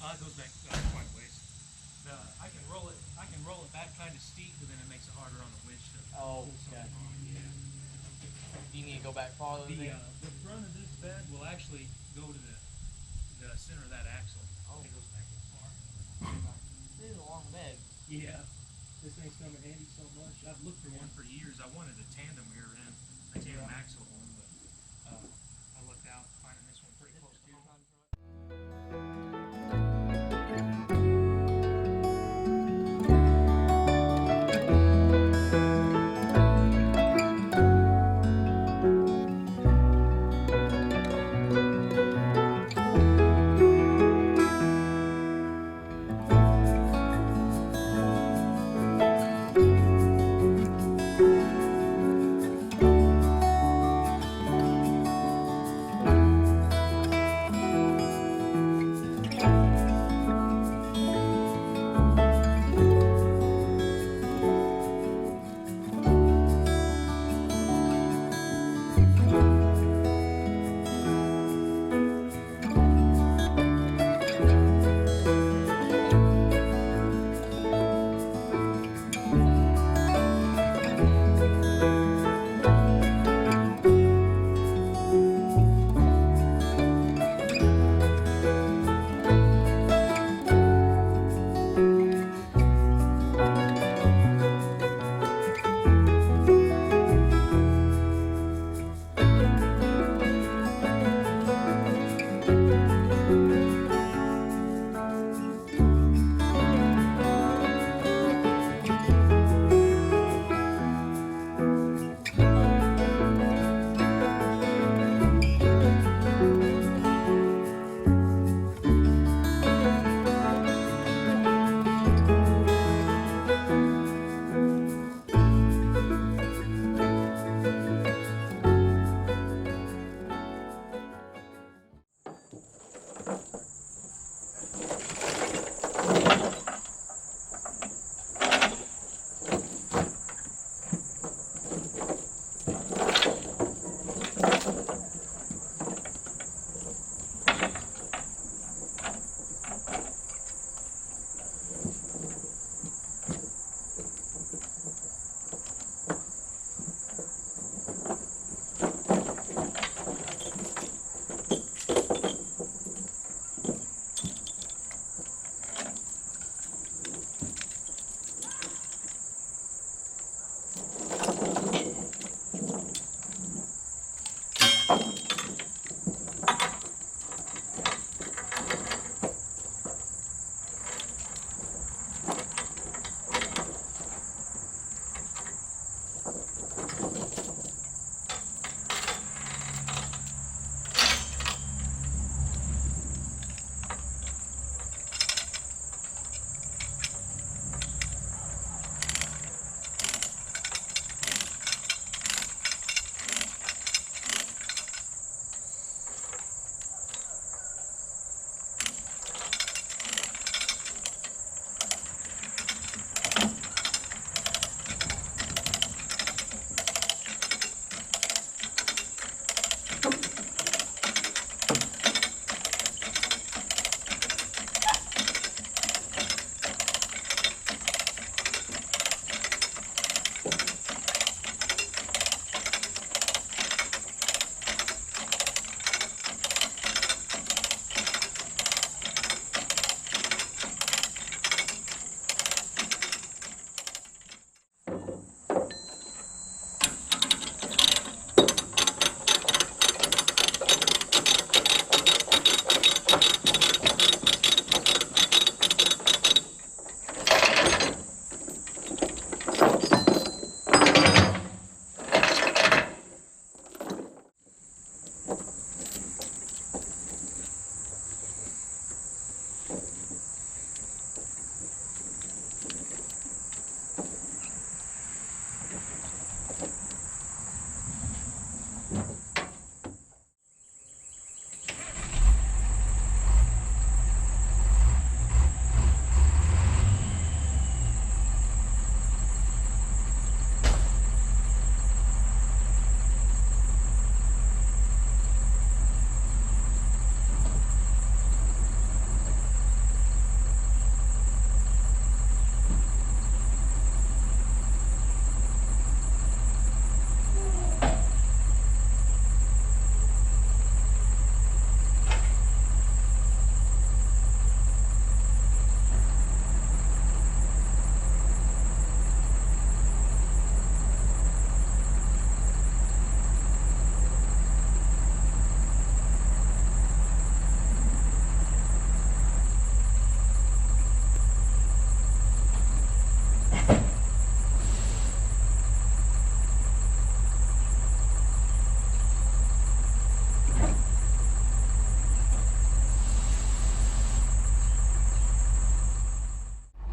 It goes back quite a ways. I can roll it. I can roll it back kind of steep, but then it makes it harder on the winch to pull something on. Yeah. Do you need to go back farther? The front of this bed will actually go to the center of that axle. Oh. It goes back that far. This is a long bed. Yeah. This thing's come in handy so much. I've looked for one for years. I wanted a tandem rear end, a tandem axle one, but I lucked out finding this one pretty close to home.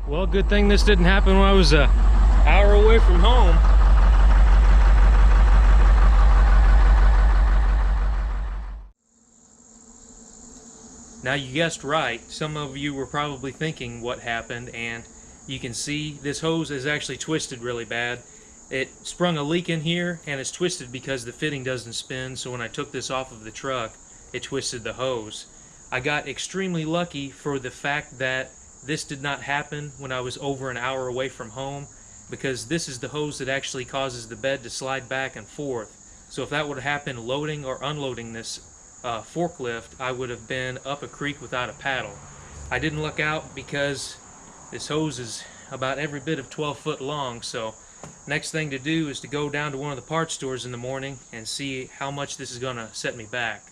Well, good thing this didn't happen when I was an hour away from home. Now you guessed right, some of you were probably thinking what happened, and you can see this hose is actually twisted really bad. It sprung a leak in here and it's twisted because the fitting doesn't spin, so when I took this off of the truck, it twisted the hose. I got extremely lucky for the fact that this did not happen when I was over an hour away from home, because this is the hose that actually causes the bed to slide back and forth. So if that would have happened loading or unloading this forklift, I would have been up a creek without a paddle. I didn't look out because this hose is about every bit of 12 foot long, so next thing to do is to go down to one of the parts stores in the morning and see how much this is going to set me back.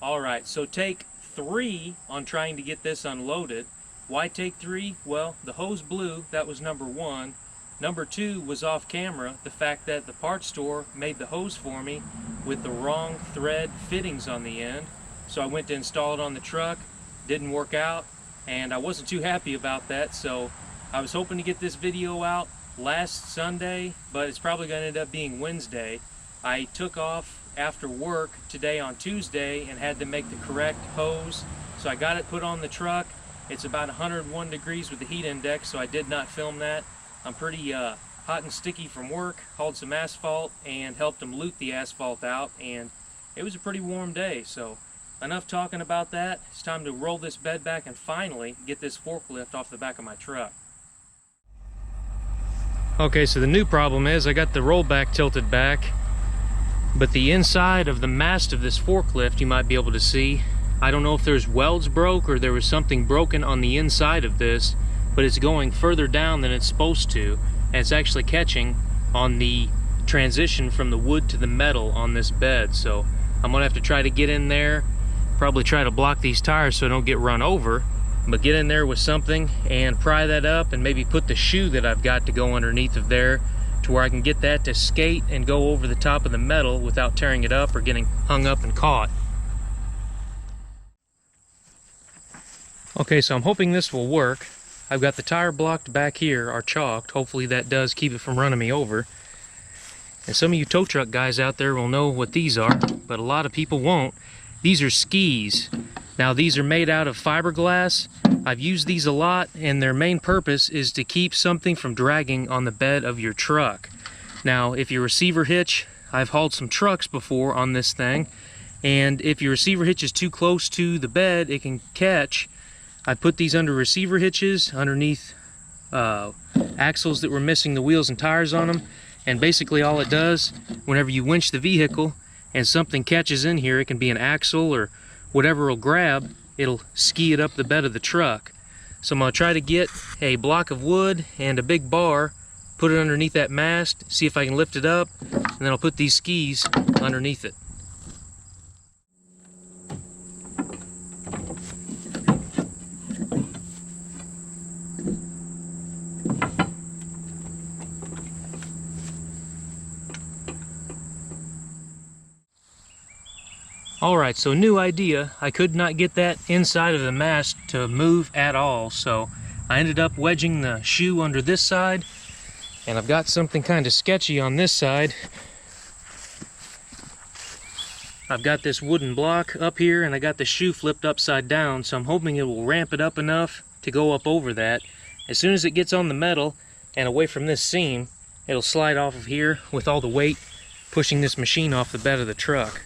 Alright, so take 3 on trying to get this unloaded. Why take 3? Well, the hose blew, that was number 1. Number 2 was off camera, the fact that the parts store made the hose for me with the wrong thread fittings on the end. So I went to install it on the truck, didn't work out, and I wasn't too happy about that. So I was hoping to get this video out last Sunday, but it's probably going to end up being Wednesday. I took off after work today on Tuesday and had to make the correct hose. So I got it put on the truck. It's about 101 degrees with the heat index, so I did not film that. I'm pretty hot and sticky from work, hauled some asphalt and helped them loot the asphalt out, and it was a pretty warm day. So enough talking about that. It's time to roll this bed back and finally get this forklift off the back of my truck. Okay, so the new problem is I got the rollback tilted back, but the inside of the mast of this forklift you might be able to see, I don't know if there's welds broke or there was something broken on the inside of this, but it's going further down than it's supposed to, and it's actually catching on the transition from the wood to the metal on this bed. So I'm gonna have to try to get in there, probably try to block these tires so I don't get run over, but get in there with something and pry that up and maybe put the shoe that I've got to go underneath of there to where I can get that to skate and go over the top of the metal without tearing it up or getting hung up and caught. Okay, so I'm hoping this will work. I've got the tire blocked back here, are chalked. Hopefully that does keep it from running me over. And some of you tow truck guys out there will know what these are, but a lot of people won't. These are skis. Now these are made out of fiberglass. I've used these a lot, and their main purpose is to keep something from dragging on the bed of your truck. Now if your receiver hitch, I've hauled some trucks before on this thing, and if your receiver hitch is too close to the bed, it can catch. I put these under receiver hitches, underneath axles that were missing the wheels and tires on them, and basically all it does, whenever you winch the vehicle and something catches in here, it can be an axle or whatever will grab, it'll ski it up the bed of the truck. So I'm going to try to get a block of wood and a big bar, put it underneath that mast, see if I can lift it up, and then I'll put these skis underneath it. Alright, so new idea. I could not get that inside of the mast to move at all, so I ended up wedging the shoe under this side, and I've got something kind of sketchy on this side. I've got this wooden block up here, and I got the shoe flipped upside down, so I'm hoping it will ramp it up enough to go up over that. As soon as it gets on the metal and away from this seam, it'll slide off of here with all the weight pushing this machine off the bed of the truck.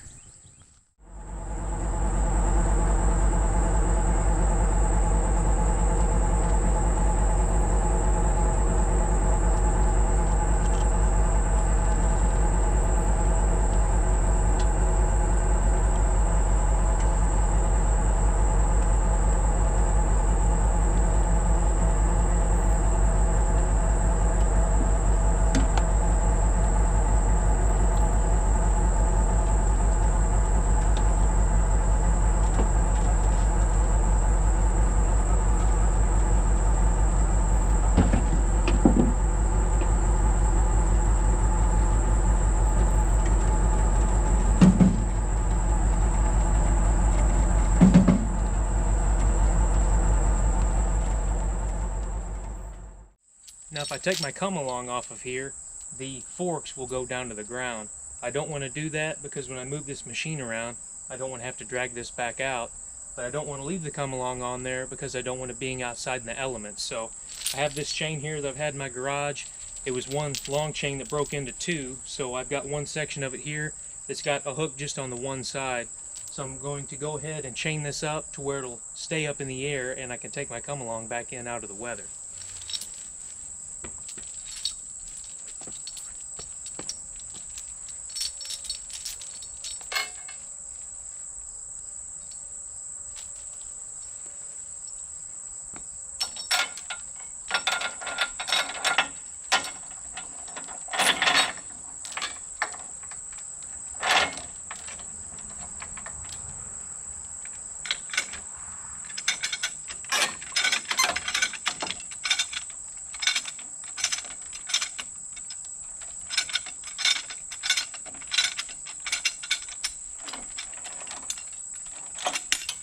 Now if I take my come along off of here, the forks will go down to the ground. I don't want to do that because when I move this machine around, I don't want to have to drag this back out. But I don't want to leave the come along on there because I don't want it being outside in the elements. So I have this chain here that I've had in my garage. It was one long chain that broke into two, so I've got one section of it here that's got a hook just on the one side. So I'm going to go ahead and chain this up to where it'll stay up in the air and I can take my come along back in out of the weather.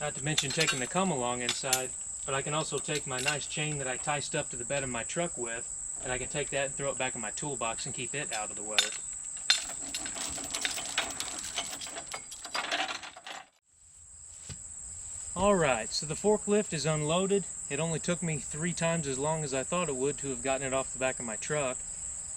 Not to mention taking the come along inside, but I can also take my nice chain that I ticed up to the bed of my truck with, and I can take that and throw it back in my toolbox and keep it out of the weather. Alright, so the forklift is unloaded. It only took me 3 times as long as I thought it would to have gotten it off the back of my truck.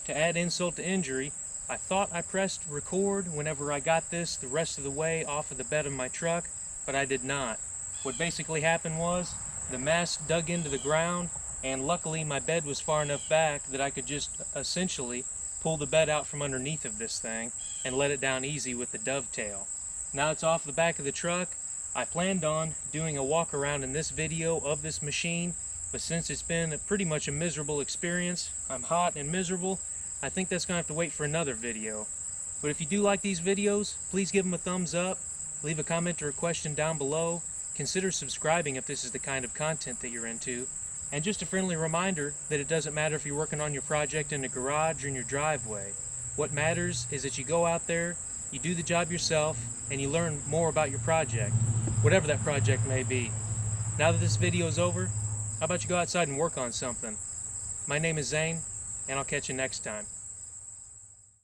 To add insult to injury, I thought I pressed record whenever I got this the rest of the way off of the bed of my truck, but I did not. What basically happened was the mast dug into the ground, and luckily my bed was far enough back that I could just essentially pull the bed out from underneath of this thing and let it down easy with the dovetail. Now it's off the back of the truck. I planned on doing a walk around in this video of this machine, but since it's been pretty much a miserable experience, I'm hot and miserable, I think that's going to have to wait for another video. But if you do like these videos, please give them a thumbs up. Leave a comment or a question down below. Consider subscribing if this is the kind of content that you're into. And just a friendly reminder that it doesn't matter if you're working on your project in a garage or in your driveway. What matters is that you go out there, you do the job yourself, and you learn more about your project, whatever that project may be. Now that this video is over, how about you go outside and work on something? My name is Zane, and I'll catch you next time.